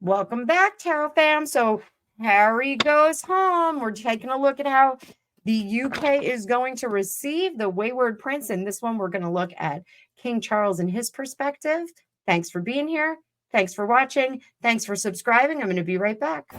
Welcome back, Tarot fam. So Harry goes home. We're taking a look at how the UK is going to receive the Wayward Prince. And this one, we're going to look at King Charles and his perspective. Thanks for being here. Thanks for watching. Thanks for subscribing. I'm going to be right back.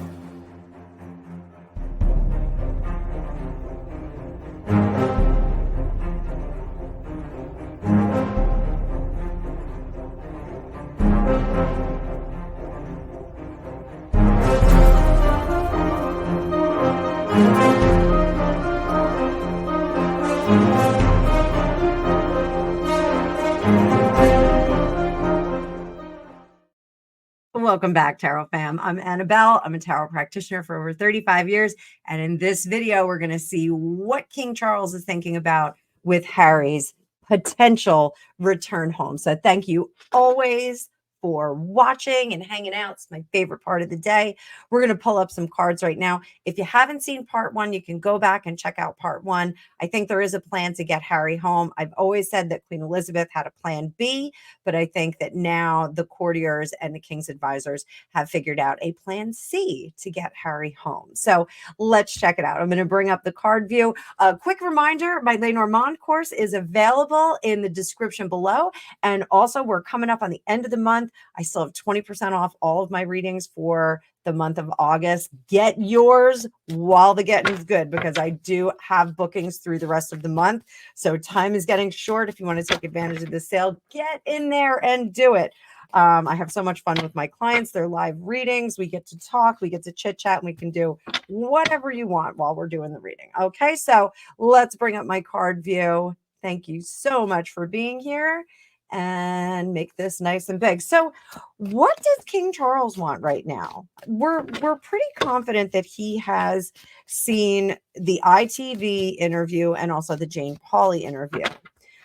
Welcome back, Tarot fam. I'm Annabelle. I'm a tarot practitioner for over 35 years. And in this video, we're going to see what King Charles is thinking about with Harry's potential return home. So thank you always for watching and hanging out. It's my favorite part of the day. We're going to pull up some cards right now. If you haven't seen part one, you can go back and check out part one. I think there is a plan to get Harry home. I've always said that Queen Elizabeth had a plan B, but I think that now the courtiers and the king's advisors have figured out a plan C to get Harry home. So let's check it out. I'm going to bring up the card view. A quick reminder, my Lenormand course is available in the description below. And also we're coming up on the end of the month. I still have 20% off all of my readings for the month of August. Get yours while the getting is good, because I do have bookings through the rest of the month. So time is getting short. If you want to take advantage of this sale, get in there and do it. I have so much fun with my clients. They're live readings. We get to talk, we get to chit chat, and we can do whatever you want while we're doing the reading. Okay, so let's bring up my card view. Thank you so much for being here, and make this nice and big. So what does King Charles want right now? We're pretty confident that he has seen the ITV interview and also the Jane Pauley interview.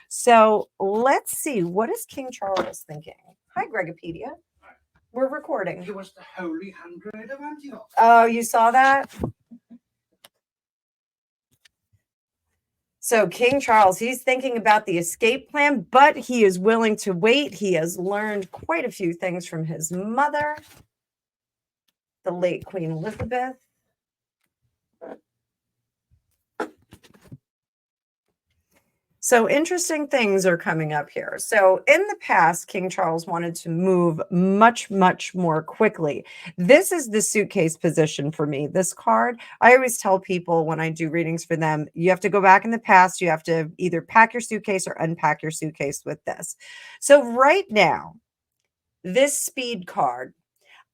So let's see, what is King Charles thinking? Hi, Gregopedia. Hi. We're recording. He was the Holy 100 of Antioch. Oh, you saw that? So King Charles, he's thinking about the escape plan, but he is willing to wait. He has learned quite a few things from his mother, the late Queen Elizabeth. So interesting things are coming up here. So in the past, King Charles wanted to move much, much more quickly. This is the suitcase position for me. This card, I always tell people when I do readings for them, you have to go back in the past. You have to either pack your suitcase or unpack your suitcase with this. So right now, this speed card,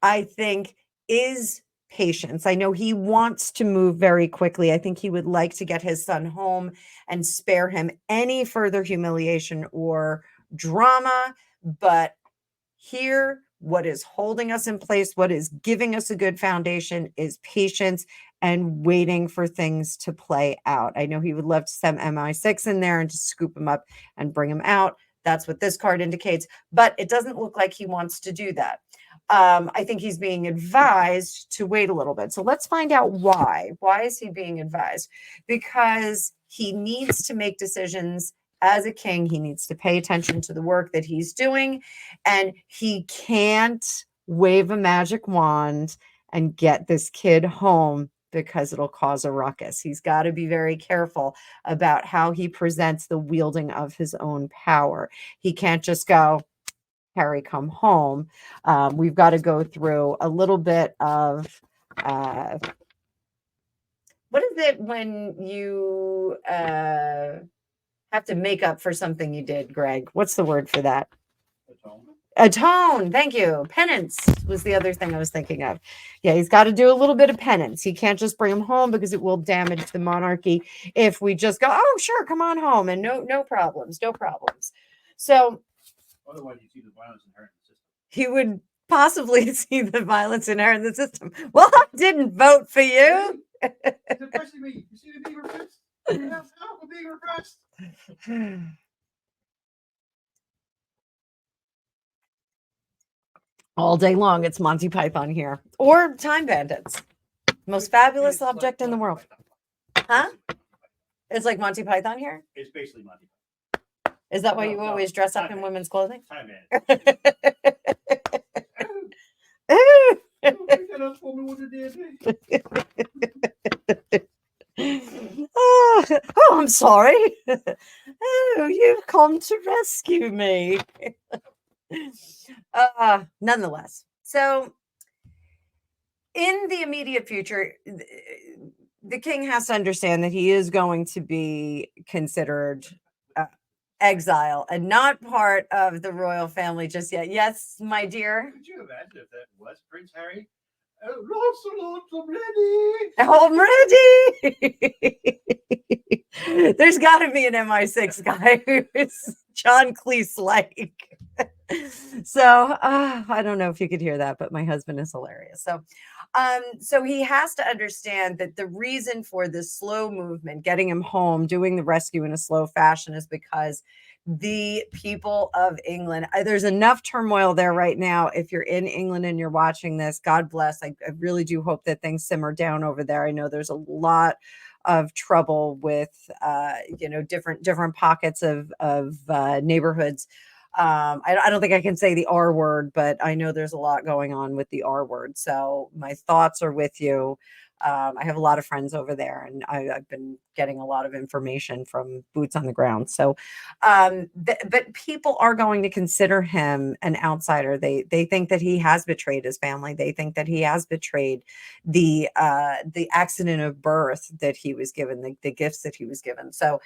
I think, is patience. I know he wants to move very quickly. I think he would like to get his son home and spare him any further humiliation or drama. But here, what is holding us in place, what is giving us a good foundation, is patience and waiting for things to play out. I know he would love to send MI6 in there and just scoop him up and bring him out. That's what this card indicates, but it doesn't look like he wants to do that. I think he's being advised to wait a little bit. So let's find out why. Why is he being advised? Because he needs to make decisions as a king. He needs to pay attention to the work that he's doing, and he can't wave a magic wand and get this kid home because it'll cause a ruckus. He's got to be very careful about how he presents the wielding of his own power. He can't just go, Harry, come home. We've got to go through a little bit of what is it when you have to make up for something you did, Greg? What's the word for that? Atone. Thank you. Penance was the other thing I was thinking of. Yeah, he's got to do a little bit of penance. He can't just bring him home because it will damage the monarchy if we just go, oh, sure, come on home, and no problems, no problems. So otherwise, you see the violence inherent in the system. He would possibly see the violence inherent in the system. Well, I didn't vote for you. Especially me. You see the being repressed? That's how we're being repressed. All day long, it's Monty Python here. Or Time Bandits. Most fabulous object in the world. Huh? It's like Monty Python here? It's basically Monty Python. Is that why you always dress up in women's clothing? Time Bandits. Oh, I'm sorry. Oh, you've come to rescue me. Nonetheless, so in the immediate future, the king has to understand that he is going to be considered exile and not part of the royal family just yet. Yes, my dear. Could you imagine if that was Prince Harry? Oh, Lancelot, I'm ready. I'm ready. There's got to be an MI6 guy who's John Cleese like. So I don't know if you could hear that, but my husband is hilarious. So he has to understand that the reason for this slow movement, getting him home, doing the rescue in a slow fashion, is because the people of England, there's enough turmoil there right now. If you're in England and you're watching this, God bless. I really do hope that things simmer down over there. I know there's a lot of trouble with different pockets of neighborhoods. I don't think I can say the R word, but I know there's a lot going on with the R word. So my thoughts are with you. I have a lot of friends over there, and I've been getting a lot of information from boots on the ground. So, but people are going to consider him an outsider. They think that he has betrayed his family. They think that he has betrayed the accident of birth that he was given, the gifts that he was given. So,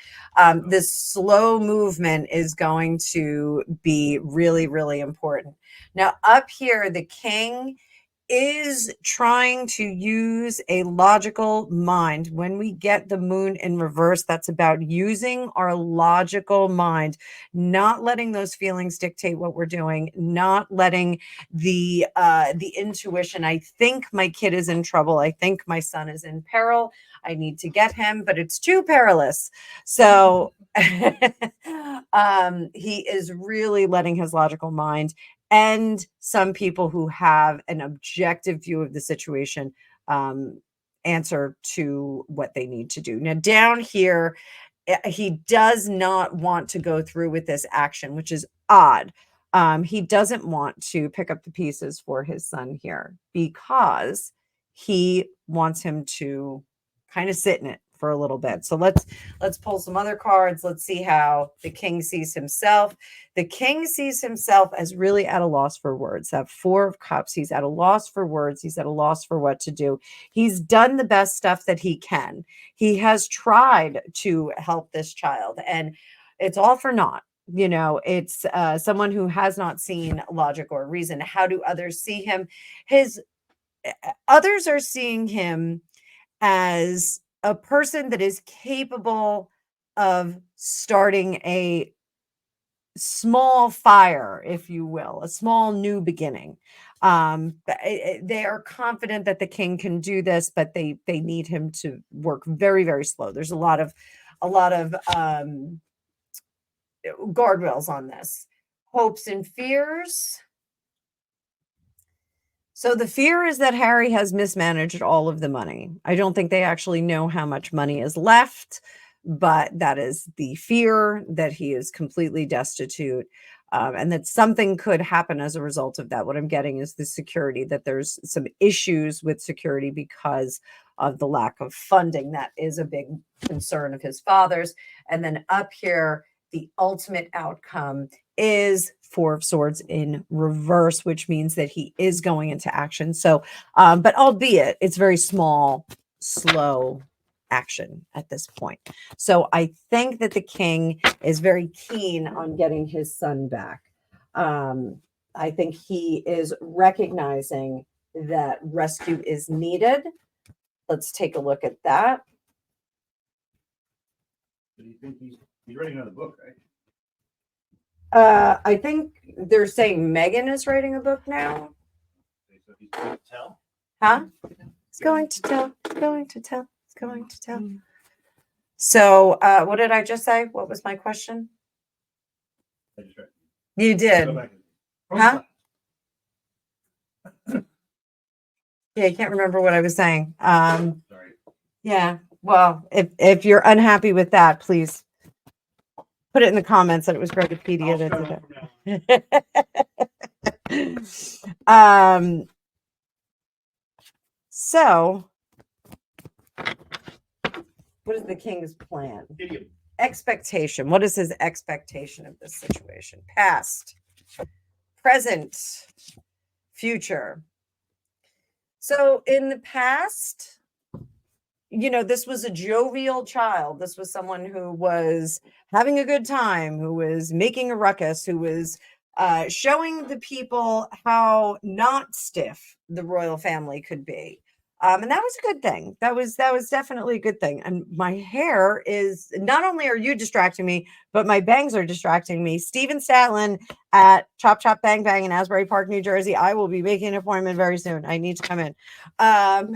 this slow movement is going to be really, really important. Now, up here, the king is trying to use a logical mind. When we get the moon in reverse, that's about using our logical mind, not letting those feelings dictate what we're doing, not letting the intuition. I think my kid is in trouble. I think my son is in peril. I need to get him, but it's too perilous. So he is really letting his logical mind and some people who have an objective view of the situation answer to what they need to do. Now, down here, he does not want to go through with this action, which is odd. He doesn't want to pick up the pieces for his son here because he wants him to kind of sit in it for a little bit. So let's pull some other cards. Let's see how the king sees himself. The king sees himself as really at a loss for words. That Four of Cups, he's at a loss for words. He's at a loss for what to do. He's done the best stuff that he can. He has tried to help this child, and it's all for naught. It's someone who has not seen logic or reason. How do others see him? Others are seeing him as a person that is capable of starting a small fire, if you will, a small new beginning. They are confident that the king can do this, but they need him to work very, very slow. There's a lot of guardrails on this. Hopes and fears. So the fear is that Harry has mismanaged all of the money. I don't think they actually know how much money is left, but that is the fear, that he is completely destitute, and that something could happen as a result of that. What I'm getting is the security, that there's some issues with security because of the lack of funding. That is a big concern of his father's. And then up here, the ultimate outcome is Four of Swords in reverse, which means that he is going into action. So, but albeit it's very small, slow action at this point. So I think that the king is very keen on getting his son back. I think he is recognizing that rescue is needed. Let's take a look at that. Do you think he's writing another book, right? I think they're saying Megan is writing a book now. Okay, so he's going to tell? Huh? It's going to tell. It's going to tell. It's going to tell. So, what did I just say? What was my question? I just read. You did. Go back. Huh? Yeah, I can't remember what I was saying. Sorry. Yeah. Well, if you're unhappy with that, please put it in the comments that it was Gregopedia I'll that shut did up it. So What is the king's plan? Idiom. Expectation. What is his expectation of this situation? Past, present, future. So in the past, you know, this was a jovial child. This was someone who was having a good time, who was making a ruckus, who was showing the people how not stiff the royal family could be. And that was a good thing. That was definitely a good thing. And my hair is, not only are you distracting me, but my bangs are distracting me. Steven Statlin at Chop Chop Bang Bang in Asbury Park, New Jersey. I will be making an appointment very soon. I need to come in. All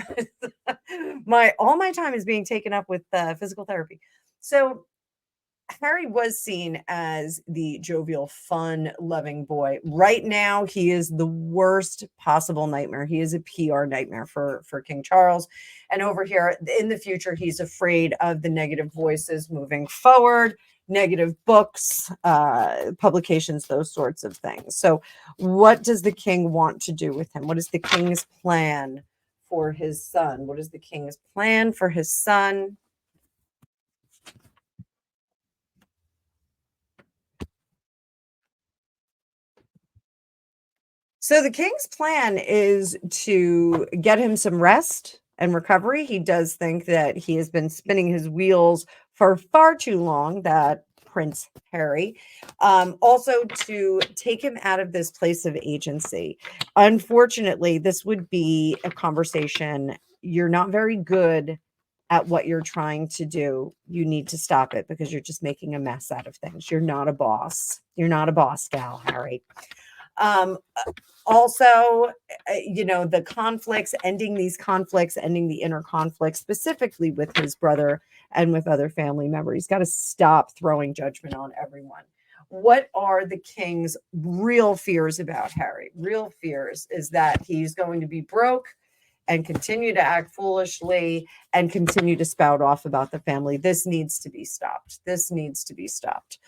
my time is being taken up with physical therapy. So Harry was seen as the jovial, fun-loving boy. Right now, he is the worst possible nightmare. He is a PR nightmare for King Charles. And over here, in the future, he's afraid of the negative voices moving forward, negative books, publications, those sorts of things. So what does the king want to do with him? What is the king's plan for his son? What is the king's plan for his son? So the king's plan is to get him some rest and recovery. He does think that he has been spinning his wheels for far too long, that Prince Harry. Also to take him out of this place of agency. Unfortunately, this would be a conversation. You're not very good at what you're trying to do. You need to stop it because you're just making a mess out of things. You're not a boss. You're not a boss gal, Harry. Also, you know, the conflicts, ending these conflicts, ending the inner conflict, specifically with his brother and with other family members. He's got to stop throwing judgment on everyone. What are the king's real fears about Harry? Real fears is that he's going to be broke and continue to act foolishly and continue to spout off about the family. This needs to be stopped. This needs to be stopped.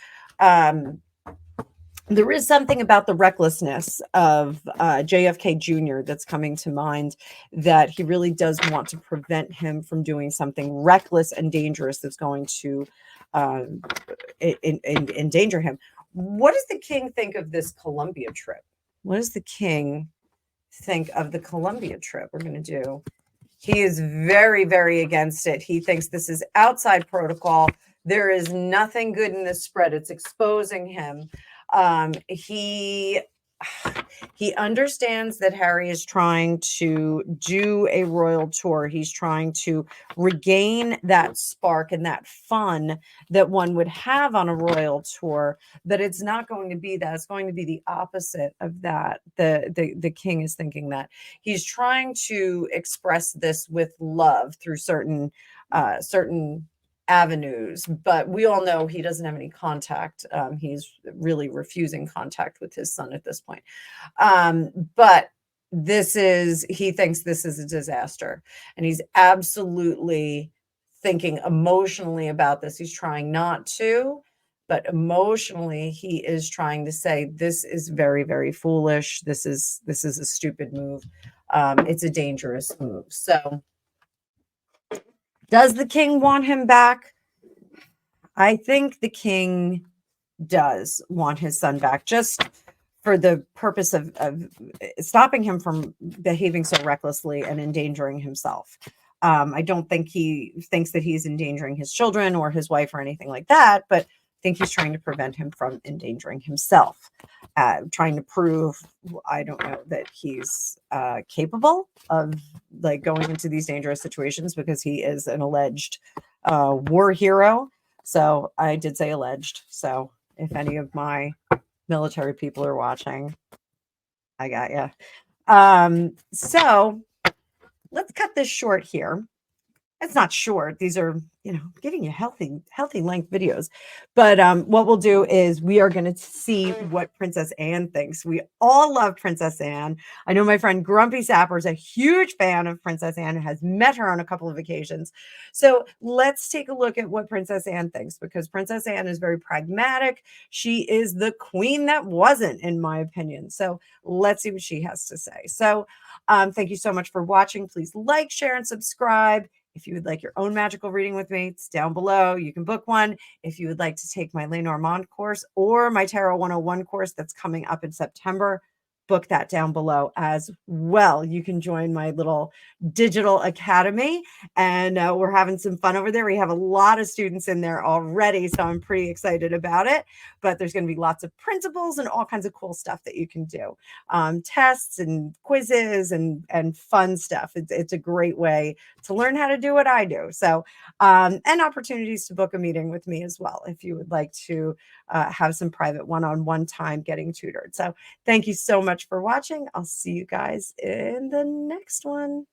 There is something about the recklessness of JFK Jr. that's coming to mind, that he really does want to prevent him from doing something reckless and dangerous that's going to endanger him. What does the king think of this Colombia trip? What does the king think of the Colombia trip we're going to do? He is very, very against it. He thinks this is outside protocol. There is nothing good in this spread. It's exposing him. He understands that Harry is trying to do a royal tour. He's trying to regain that spark and that fun that one would have on a royal tour, but it's not going to be that. It's going to be the opposite of that. The king is thinking that he's trying to express this with love through certain avenues, but we all know he doesn't have any contact. He's really refusing contact with his son at this point. But he thinks this is a disaster, and he's absolutely thinking emotionally about this. He's trying not to, but emotionally he is trying to say, this is very, very foolish. This is a stupid move. It's a dangerous move. So does the king want him back? I think the king does want his son back, just for the purpose of stopping him from behaving so recklessly and endangering himself. I don't think he thinks that he's endangering his children or his wife or anything like that, but I think he's trying to prevent him from endangering himself, trying to prove, I don't know, that he's capable of like going into these dangerous situations, because he is an alleged war hero. So I did say alleged. So if any of my military people are watching, I got you. So let's cut this short here. It's not short. These are, giving you healthy length videos. But what we'll do is we are going to see what Princess Anne thinks. We all love Princess Anne. I know my friend Grumpy Sapper is a huge fan of Princess Anne, has met her on a couple of occasions. So let's take a look at what Princess Anne thinks, because Princess Anne is very pragmatic. She is the queen that wasn't, in my opinion. So let's see what she has to say. So thank you so much for watching. Please like, share, and subscribe. If you would like your own magical reading with me, it's down below. You can book one. If you would like to take my Lenormand course or my Tarot 101 course that's coming up in September, book that down below as well. You can join my little digital academy, and we're having some fun over there. We have a lot of students in there already, so I'm pretty excited about it. But there's going to be lots of principles and all kinds of cool stuff that you can do, tests and quizzes and fun stuff. It's a great way to learn how to do what I do. So, and opportunities to book a meeting with me as well if you would like to have some private one-on-one time getting tutored. So thank you so much for watching. I'll see you guys in the next one.